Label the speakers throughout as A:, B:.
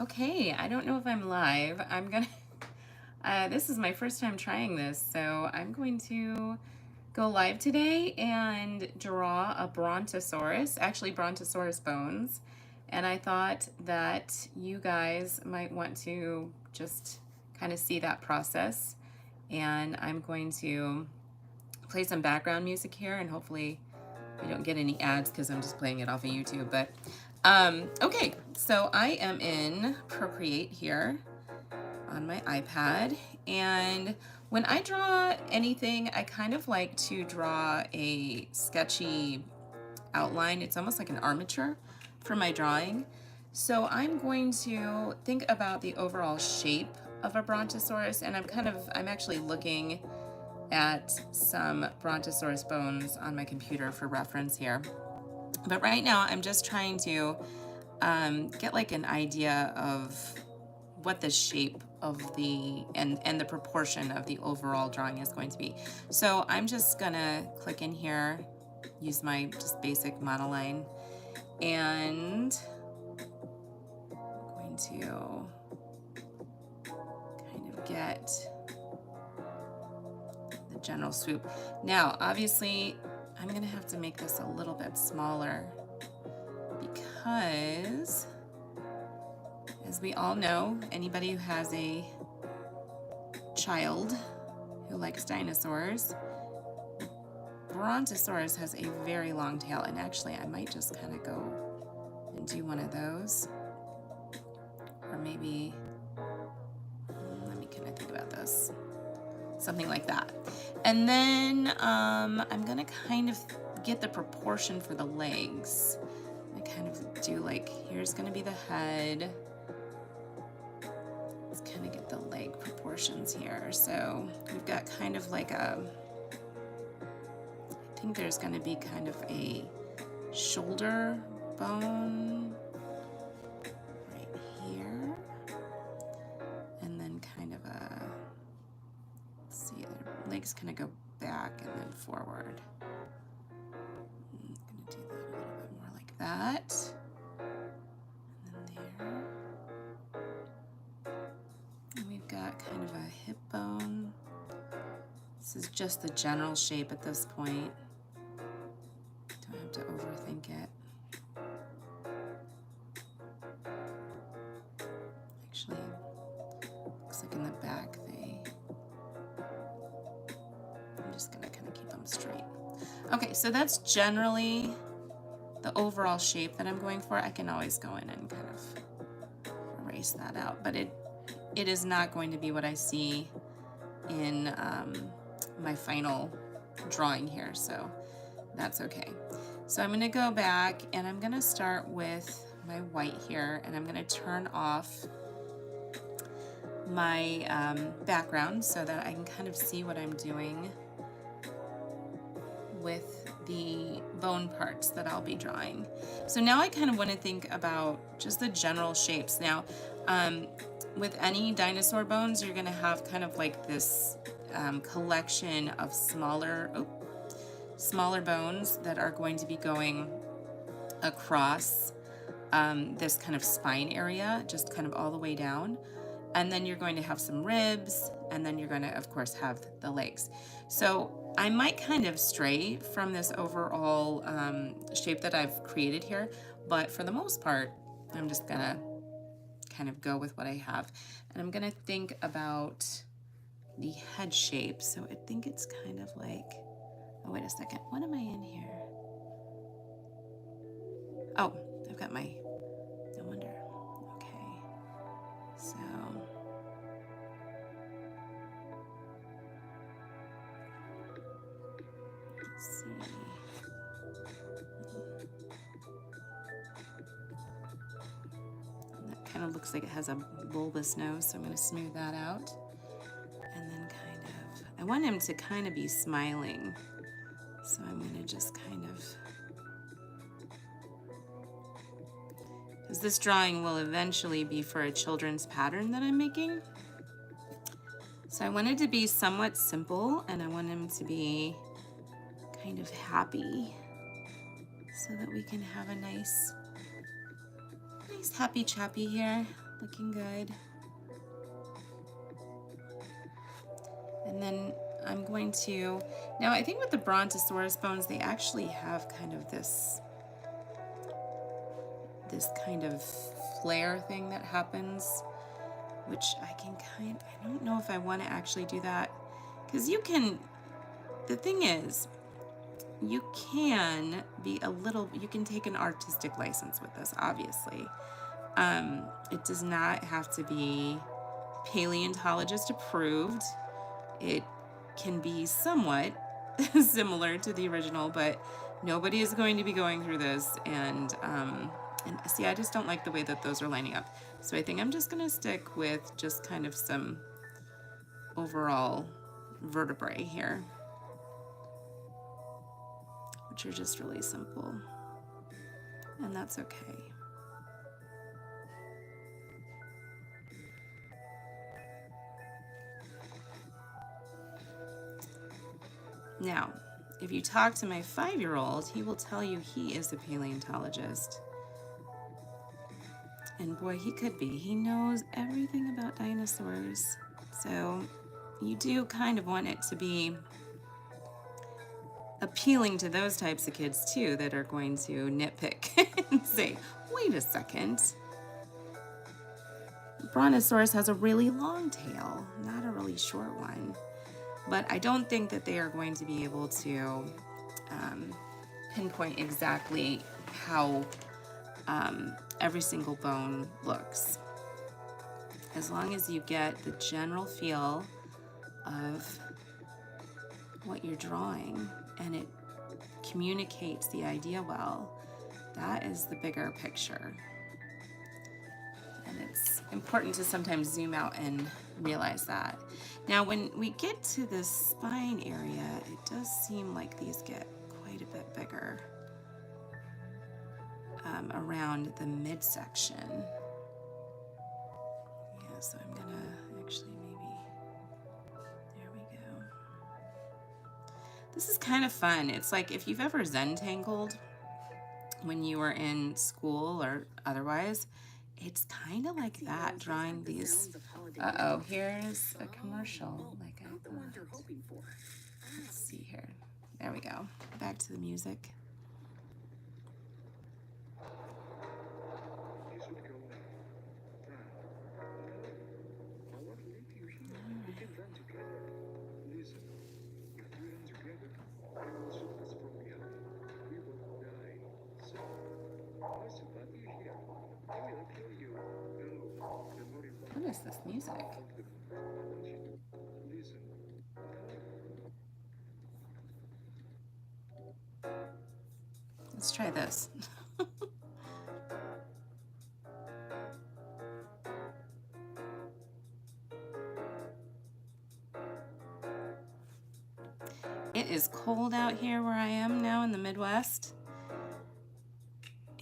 A: Okay, I don't know if I'm live. This is my first time trying this, so I'm going to go live today and draw a Brontosaurus, actually Brontosaurus bones. And I thought that you guys might want to just kind of see that process. And I'm going to play some background music here, and hopefully I don't get any ads because I'm just playing it off of YouTube. But okay, so I am in Procreate here on my iPad, and when I draw anything, I kind of like to draw a sketchy outline. It's almost like an armature for my drawing. So I'm going to think about the overall shape of a Brontosaurus, and I'm actually looking at some Brontosaurus bones on my computer for reference here. But right now I'm just trying to get like an idea of what the shape of and the proportion of the overall drawing is going to be. So I'm just gonna click in here, use my just basic monoline, and I'm going to kind of get the general swoop. Now, obviously, I'm gonna have to make this a little bit smaller because, as we all know, anybody who has a child who likes dinosaurs, Brontosaurus has a very long tail, and actually I might just kind of go and do one of those, or maybe, let me kind of think about this, something like that. And then I'm gonna kind of get the proportion for the legs. I kind of do like, here's gonna be the head. Let's kind of get the leg proportions here. So we've got kind of like I think there's gonna be kind of a shoulder bone right here. And then kind of let's see, the legs kind of go back and then forward. I'm gonna do that a little bit more like that. And then there. And we've got kind of a hip bone. This is just the general shape at this point. Don't have to overthink it. Actually, looks like in the back I'm just gonna kind of keep them straight. Okay, so that's generally the overall shape that I'm going for. I can always go in and kind of erase that out, but it is not going to be what I see in my final drawing here, so that's okay. So I'm gonna go back and I'm gonna start with my white here, and I'm gonna turn off my background so that I can kind of see what I'm doing with the bone parts that I'll be drawing. So now I kind of want to think about just the general shapes. Now, with any dinosaur bones, you're going to have kind of like this collection of smaller bones that are going to be going across this kind of spine area, just kind of all the way down. And then you're going to have some ribs, and then you're going to, of course, have the legs. So I might kind of stray from this overall shape that I've created here, but for the most part, I'm just gonna kind of go with what I have. And I'm gonna think about the head shape. So I think it's kind of like, oh, wait a second, what am I in here? Oh, I've got my, no wonder, okay. So, let's see. That kind of looks like it has a bulbous nose, so I'm going to smooth that out. And then kind of, I want him to kind of be smiling, so I'm going to just kind of, because this drawing will eventually be for a children's pattern that I'm making. So I want it to be somewhat simple, and I want him to be kind of happy so that we can have a nice happy chappy here. looking good. And then I'm going to, now I think with the Brontosaurus bones, they actually have kind of this kind of flare thing that happens, which I don't know if I want to actually do that, because the thing is, you can take an artistic license with this, obviously. It does not have to be paleontologist approved. It can be somewhat similar to the original, but nobody is going to be going through this. And see, I just don't like the way that those are lining up. So I think I'm just gonna stick with just kind of some overall vertebrae here, which are just really simple, and that's okay. Now, if you talk to my 5-year-old, he will tell you he is a paleontologist. And boy, he could be. He knows everything about dinosaurs. So you do kind of want it to be appealing to those types of kids too, that are going to nitpick and say, wait a second, Brontosaurus has a really long tail, not a really short one. But I don't think that they are going to be able to pinpoint exactly how every single bone looks. As long as you get the general feel of what you're drawing and it communicates the idea well, that is the bigger picture. And it's important to sometimes zoom out and realize that. Now, when we get to the spine area, it does seem like these get quite a bit bigger around the midsection. Yeah, so I'm gonna actually there we go. This is kind of fun. It's like if you've ever Zen-tangled when you were in school or otherwise, it's kind of like that, drawing these. Uh-oh, here's a commercial, like I thought. Let's see here. There we go. Back to the music. What is this music? Let's try this. It is cold out here where I am now in the Midwest,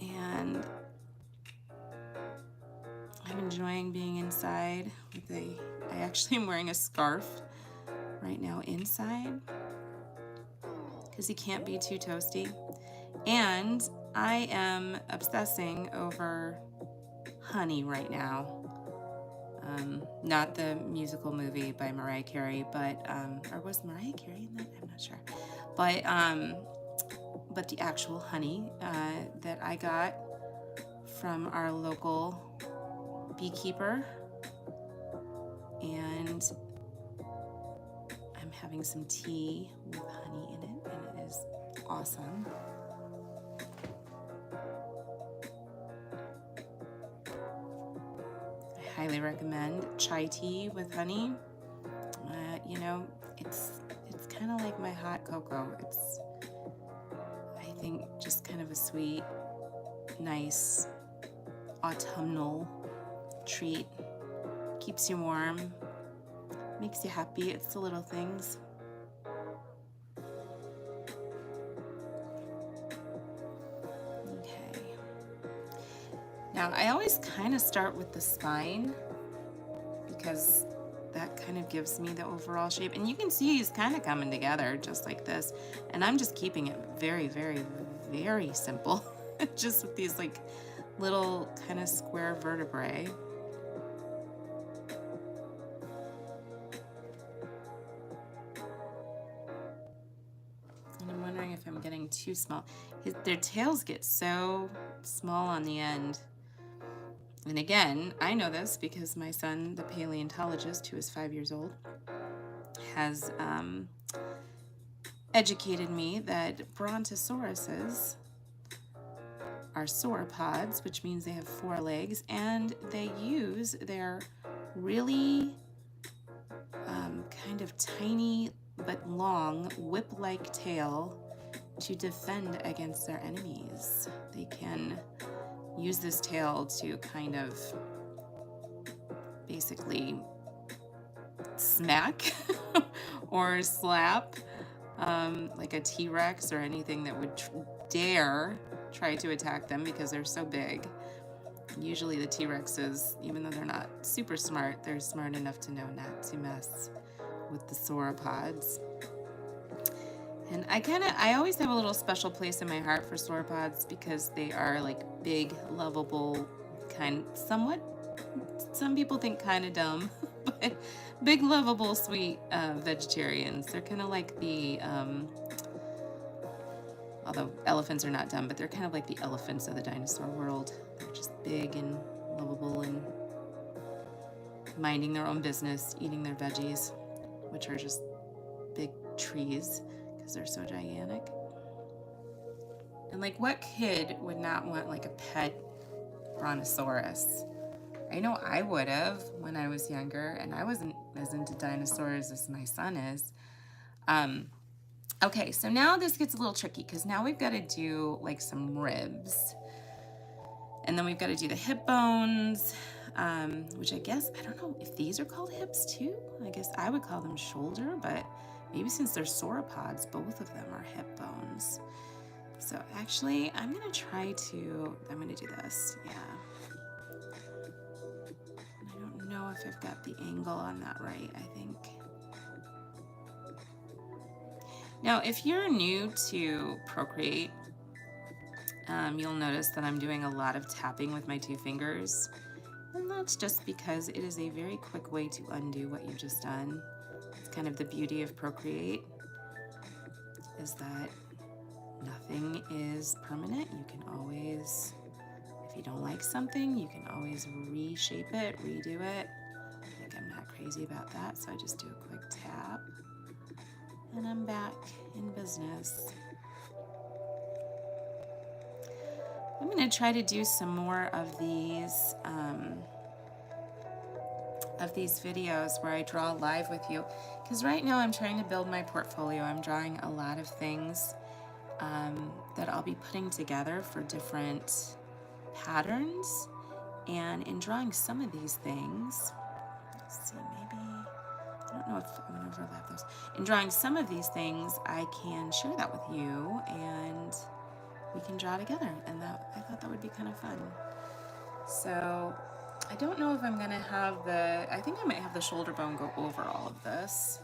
A: and I'm enjoying being inside with I actually am wearing a scarf right now inside because you can't be too toasty. And I am obsessing over Honey right now. Not the musical movie by Mariah Carey, but or was Mariah Carey in that? I'm not sure. But the actual honey that I got from our local beekeeper, and I'm having some tea with honey in it, and it is awesome. I highly recommend chai tea with honey. You know, it's kind of like my hot cocoa. It's, I think, just kind of a sweet, nice autumnal treat. Keeps you warm, makes you happy. It's the little things. Okay. Now, I always kind of start with the spine because that kind of gives me the overall shape. And you can see he's kind of coming together just like this. And I'm just keeping it very, very, very simple. Just with these like little kind of square vertebrae. too small. Their tails get so small on the end. And again, I know this because my son, the paleontologist, who is 5 years old, has educated me that brontosauruses are sauropods, which means they have 4 legs, and they use their really kind of tiny but long whip-like tail to defend against their enemies. They can use this tail to kind of basically smack or slap like a T-Rex or anything that would dare try to attack them because they're so big. Usually the T-Rexes, even though they're not super smart, they're smart enough to know not to mess with the sauropods. And I always have a little special place in my heart for sauropods because they are like big, lovable, somewhat, some people think kind of dumb, but big, lovable, sweet vegetarians. They're kind of like the, although elephants are not dumb, but they're kind of like the elephants of the dinosaur world. They're just big and lovable and minding their own business, eating their veggies, which are just big trees because they're so gigantic. And like, what kid would not want like a pet brontosaurus? I know I would have when I was younger, and I wasn't as into dinosaurs as my son is. Okay, so now this gets a little tricky because now we've got to do like some ribs. And then we've got to do the hip bones, which I guess, I don't know if these are called hips too. I guess I would call them shoulder, but maybe since they're sauropods, both of them are hip bones. So actually, I'm going to do this, yeah. I don't know if I've got the angle on that right, I think. Now, if you're new to Procreate, you'll notice that I'm doing a lot of tapping with my 2 fingers. And that's just because it is a very quick way to undo what you've just done. It's kind of the beauty of Procreate, is that nothing is permanent. You can always, if you don't like something, you can always reshape it, redo it. I think I'm not crazy about that, so I just do a quick tap. And I'm back in business. I'm going to try to do some more of these videos where I draw live with you, because right now I'm trying to build my portfolio. I'm drawing a lot of things that I'll be putting together for different patterns, and in drawing some of these things, let's see, maybe, I don't know if I'm going to overlap those. In drawing some of these things, I can share that with you and we can draw together, and I thought that would be kind of fun. So I don't know if I'm going to have I think I might have the shoulder bone go over all of this.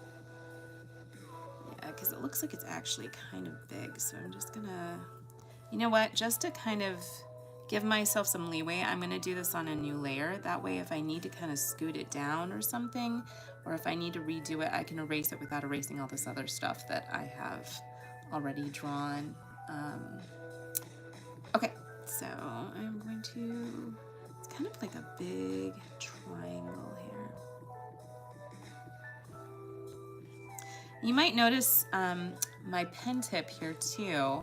A: Yeah, because it looks like it's actually kind of big, so I'm just going to, you know what, just to kind of give myself some leeway, I'm going to do this on a new layer. That way, if I need to kind of scoot it down or something, or if I need to redo it, I can erase it without erasing all this other stuff that I have already drawn. Okay, so I'm going to, it's kind of like a big triangle here. You might notice my pen tip here too.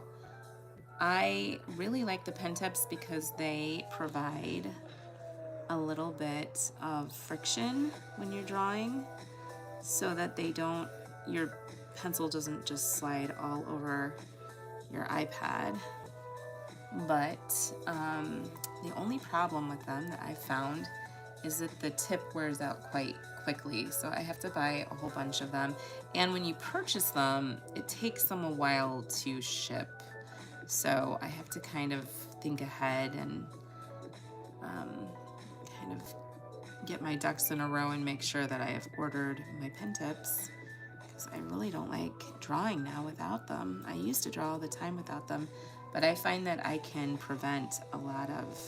A: I really like the pen tips because they provide a little bit of friction when you're drawing, so that your pencil doesn't just slide all over your iPad. But the only problem with them that I've found is that the tip wears out quite quickly, so I have to buy a whole bunch of them. And when you purchase them, it takes them a while to ship. So I have to kind of think ahead and kind of get my ducks in a row and make sure that I have ordered my pen tips, because I really don't like drawing now without them. I used to draw all the time without them, but I find that I can prevent a lot of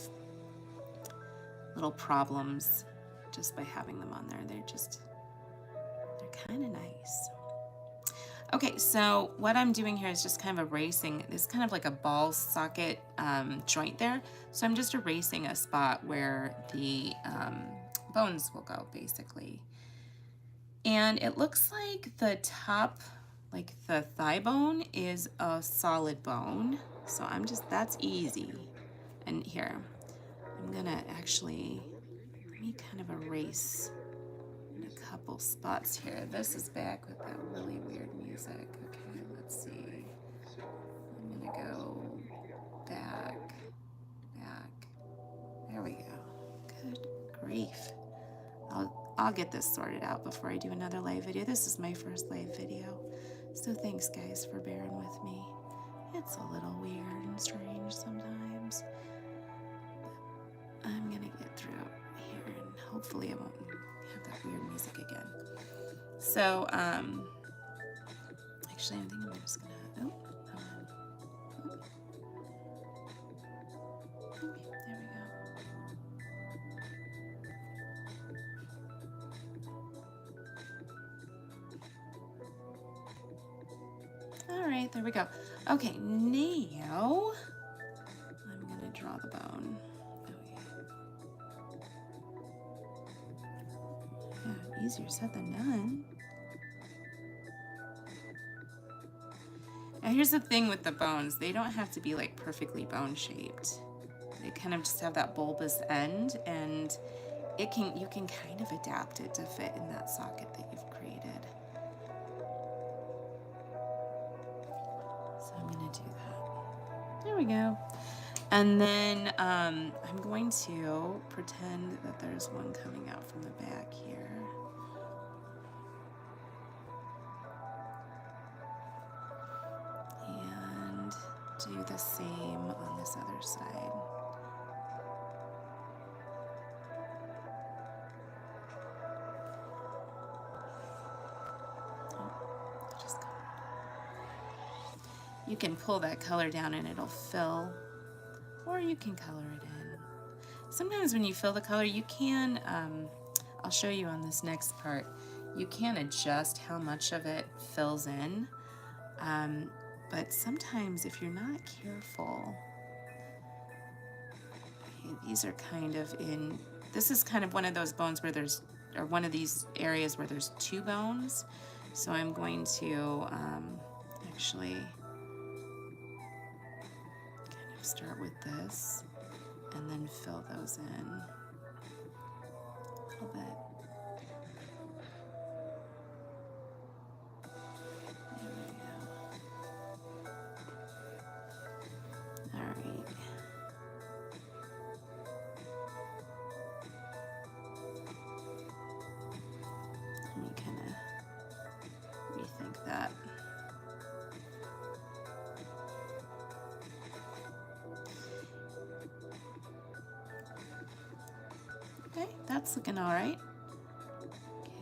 A: little problems just by having them on there. They're kind of nice. Okay, so what I'm doing here is just kind of erasing, this kind of like a ball socket joint there. So I'm just erasing a spot where the bones will go, basically. And it looks like the top, like the thigh bone, is a solid bone. So that's easy. And here, I'm gonna actually, let me kind of erase in a couple spots here. This is back with that really weird music. Okay, let's see. I'm gonna go back. There we go. Good grief. I'll get this sorted out before I do another live video. This is my first live video. So thanks guys for bearing with me. It's a little weird and strange sometimes. But I'm gonna get through here and hopefully I won't have that weird music again. So, actually I think I'm just gonna, oh, hold on. Okay, there we go. All right, there we go. Okay, now I'm gonna draw the bone. Yeah, easier said than done. Now here's the thing with the bones, they don't have to be like perfectly bone shaped. They kind of just have that bulbous end, and you can kind of adapt it to fit in that socket that you've created. So I'm gonna do that. There we go. And then I'm going to pretend that there's one coming out from the back here. And do the same on this other side. You can pull that color down and it'll fill, or you can color it in. Sometimes when you fill the color, you can, I'll show you on this next part, you can adjust how much of it fills in, but sometimes if you're not careful, these are kind of in, this is kind of one of those bones where there's, or one of these areas where there's two bones, so I'm going to actually start with this and then fill those in a little bit. There we go. All right. Let me kind of rethink that. Okay, that's looking all right. Okay.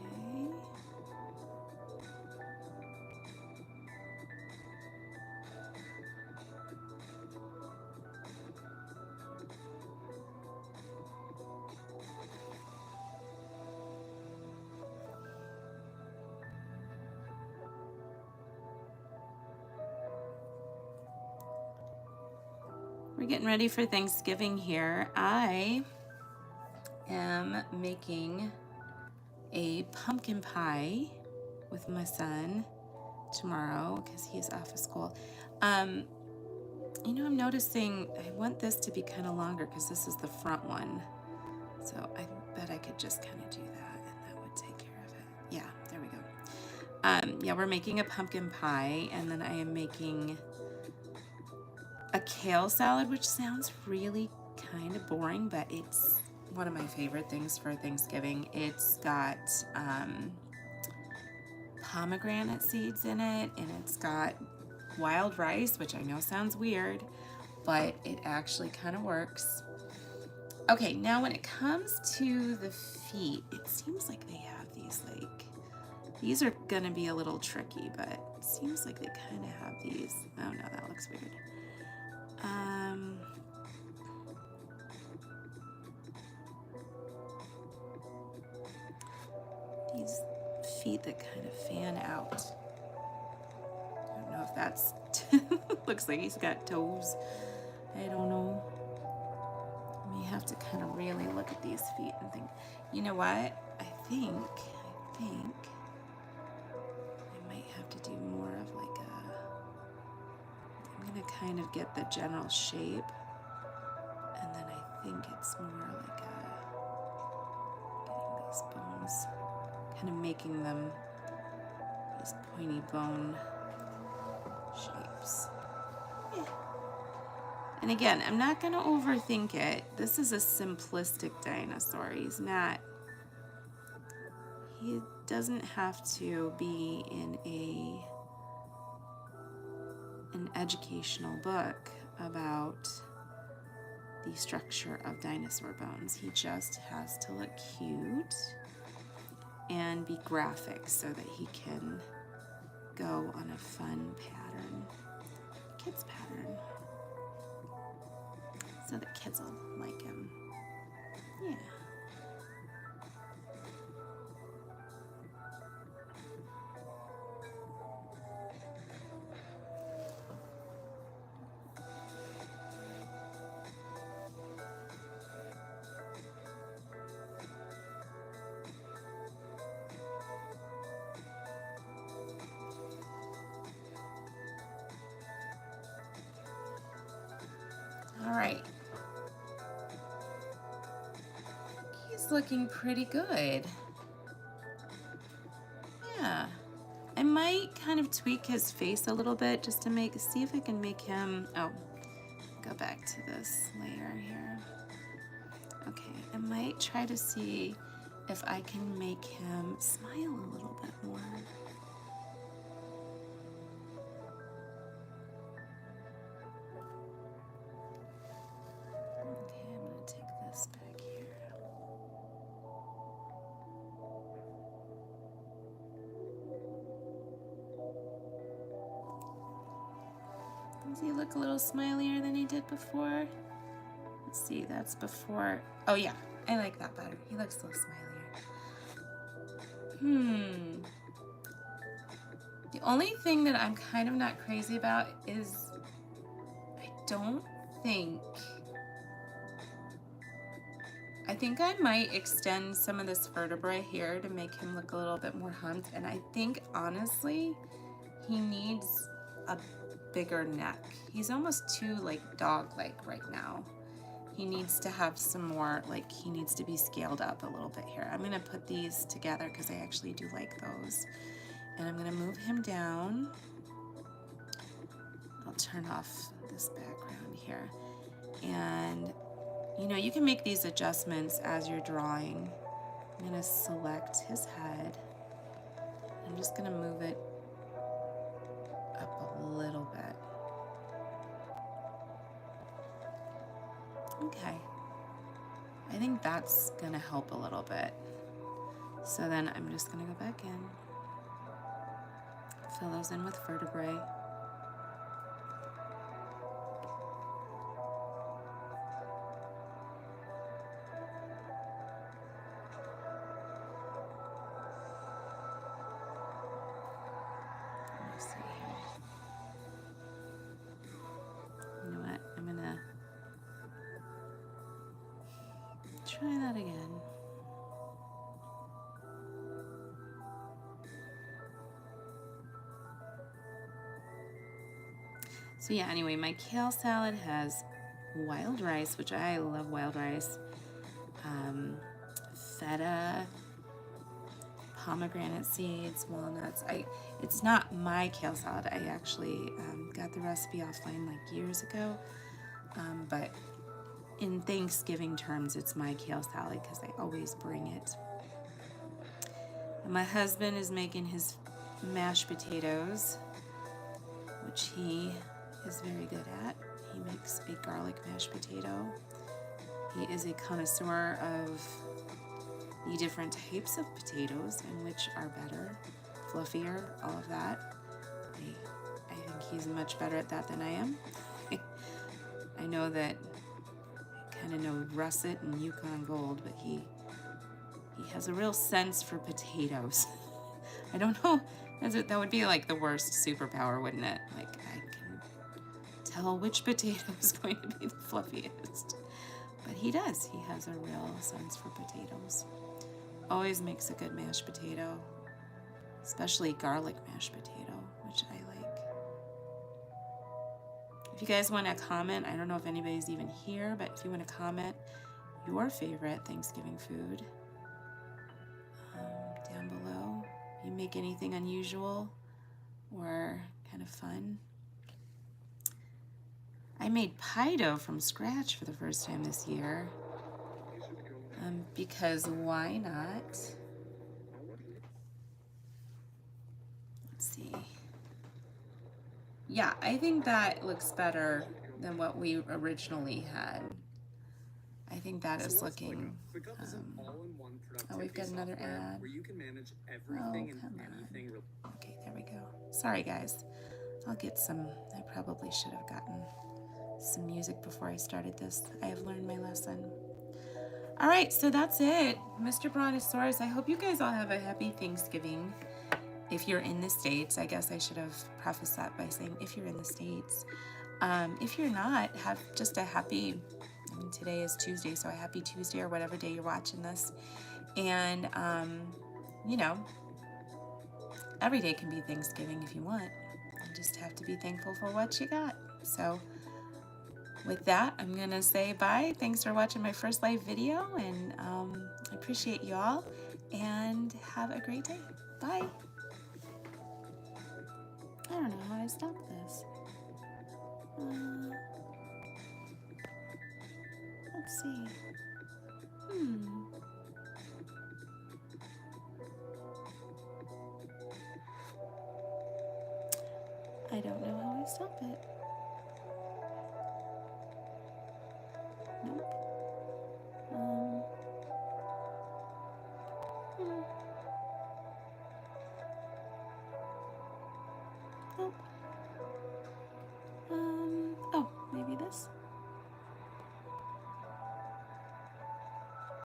A: We're getting ready for Thanksgiving here. I am making a pumpkin pie with my son tomorrow because he's off of school. You know, I'm noticing I want this to be kind of longer because this is the front one. So I bet I could just kind of do that and that would take care of it. Yeah, there we go. Yeah, we're making a pumpkin pie, and then I am making a kale salad, which sounds really kind of boring, but it's one of my favorite things for Thanksgiving. It's got pomegranate seeds in it, and it's got wild rice, which I know sounds weird, but it actually kind of works. Okay, now when it comes to the feet, it seems like they have these, like, these are gonna be a little tricky, but it seems like they kind of have these. Oh no, that looks weird. These feet that kind of fan out. that's looks like he's got toes. I don't know. I may have to kind of really look at these feet and think, you know what? I think I might have to do more of like I'm gonna kind of get the general shape, and then I think it's more like getting these bones, kind of making them these pointy bone shapes. Yeah. And again, I'm not gonna overthink it. This is a simplistic dinosaur. He doesn't have to be in an educational book about the structure of dinosaur bones. He just has to look cute and be graphic so that he can go on a fun pattern, kids pattern, so that kids will like him. Yeah. All right. He's looking pretty good. Yeah. I might kind of tweak his face a little bit just to see if I can make him, go back to this layer here. Okay, I might try to see if I can make him smile a little bit more. Okay, I'm gonna take this back here. Does he look a little smilier than he did before? Let's see, that's before. Oh yeah, I like that better. He looks a little smilier. The only thing that I'm kind of not crazy about is I think I might extend some of this vertebrae here to make him look a little bit more humped, and I think honestly he needs a bigger neck. He's almost too like dog-like right now. He needs to have some more, like he needs to be scaled up a little bit here. I'm gonna put these together because I actually do like those. And I'm gonna move him down. I'll turn off this background here. And you know, you can make these adjustments as you're drawing. I'm gonna select his head. I'm just gonna move it up a little bit. Okay, I think that's gonna help a little bit. So then I'm just gonna go back in, fill those in with vertebrae. Let me see here. You know what? I'm gonna try that again. So yeah, anyway, my kale salad has wild rice, which I love wild rice, feta, pomegranate seeds, walnuts. It's not my kale salad. I actually got the recipe offline like years ago, but in Thanksgiving terms, it's my kale salad because I always bring it. And my husband is making his mashed potatoes, which he is very good at. He makes a garlic mashed potato. He is a connoisseur of the different types of potatoes and which are better, fluffier, all of that. I think he's much better at that than I am. I know that I kind of know russet and Yukon Gold, but he has a real sense for potatoes. I don't know That would be like the worst superpower, wouldn't it? Like, I can tell which potato is going to be the fluffiest. But he does. He has a real sense for potatoes. Always makes a good mashed potato, especially garlic mashed potato, which I like. If you guys want to comment, I don't know if anybody's even here, but if you want to comment your favorite Thanksgiving food down below. If you make anything unusual or kind of fun. I made pie dough from scratch for the first time this year. Because why not? Let's see. Yeah, I think that looks better than what we originally had. I think that is looking. Oh, we've got another ad. Oh, come on. Okay, there we go. Sorry, guys. I'll get some. I probably should have gotten some music before I started this. I have learned my lesson. All right, so that's it. Mr. Brontosaurus, I hope you guys all have a happy Thanksgiving. If you're in the States, I guess I should have prefaced that by saying if you're in the States. If you're not, have just a happy, I mean, today is Tuesday, so a happy Tuesday or whatever day you're watching this. And, you know, every day can be Thanksgiving if you want. You just have to be thankful for what you got. So with that, I'm going to say bye. Thanks for watching my first live video, and I appreciate you all, and have a great day. Bye. I don't know how to stop this. Let's see. I don't know how I stop it. Nope.